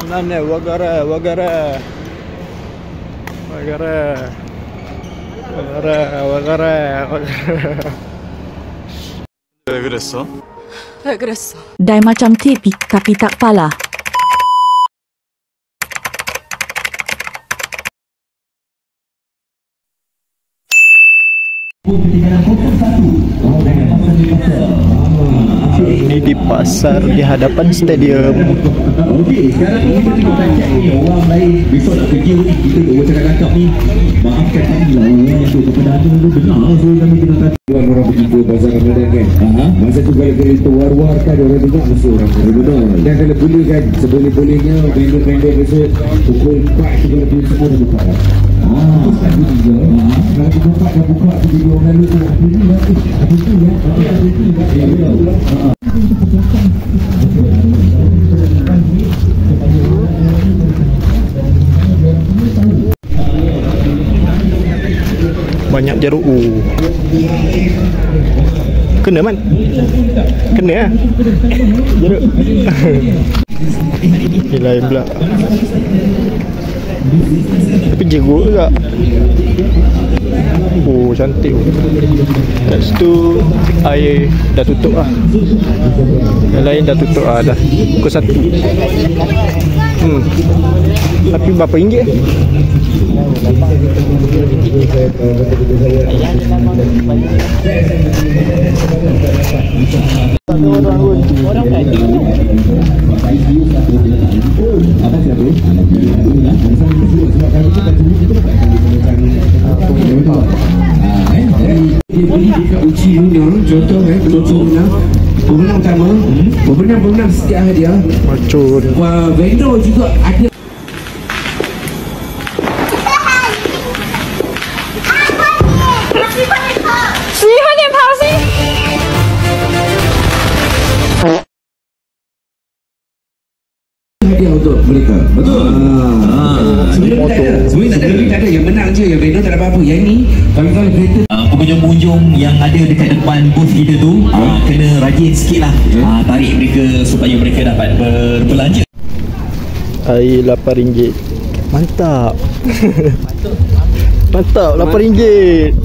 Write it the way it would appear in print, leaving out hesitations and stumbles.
Nane Wagara 왜 그랬어? 왜 그랬어? Dai macam TV tapi tak pala. Ini di pasar di hadapan stadium. Okey, sekarang ni kita tengok baca ni orang lain besok nak kerja ni kita duk cakap cakap ni. Maafkan kami lah orang yang tu kepada anda tu benar so kami kena kata orang pergi ke pasar Ramadan kan. Masa tu kalau kita war-warkan orang dengar mesti orang benar. Dan kalau boleh kan seboleh-bolehnya vendor-vendor besok pukul 4 juga lebih semua dah buka. Terus tak juga. Kalau pukul 4 dah buka tu dia orang lalu tu ada ni lah. Ada tu ya. Ada tu ya. Banyak jeruk. Kena man. Kena lah jeruk. Gila pula. Tapi jeruk juga. Oh cantik. Lepas tu air dah tutup lah. Yang lain dah tutup lah dah. Pukul 1. Tapi berapa ringgit? Orang kan? Dia beli dekat uji dunia. Contoh contohnya pemenang utama, pemenang setiap hadiah. Macun. Vendor juga ada. Hadiah untuk mereka. Betul. Sebenarnya tak ada. Yang menang je. Yang vendor tak ada apa-apa. Yang ni kalau kereta pengunjung-pengunjung yang ada dekat depan booth kita tu kena rajin sikit lah tarik mereka supaya mereka dapat berbelanja. Air RM8. Mantap. Mantap RM8.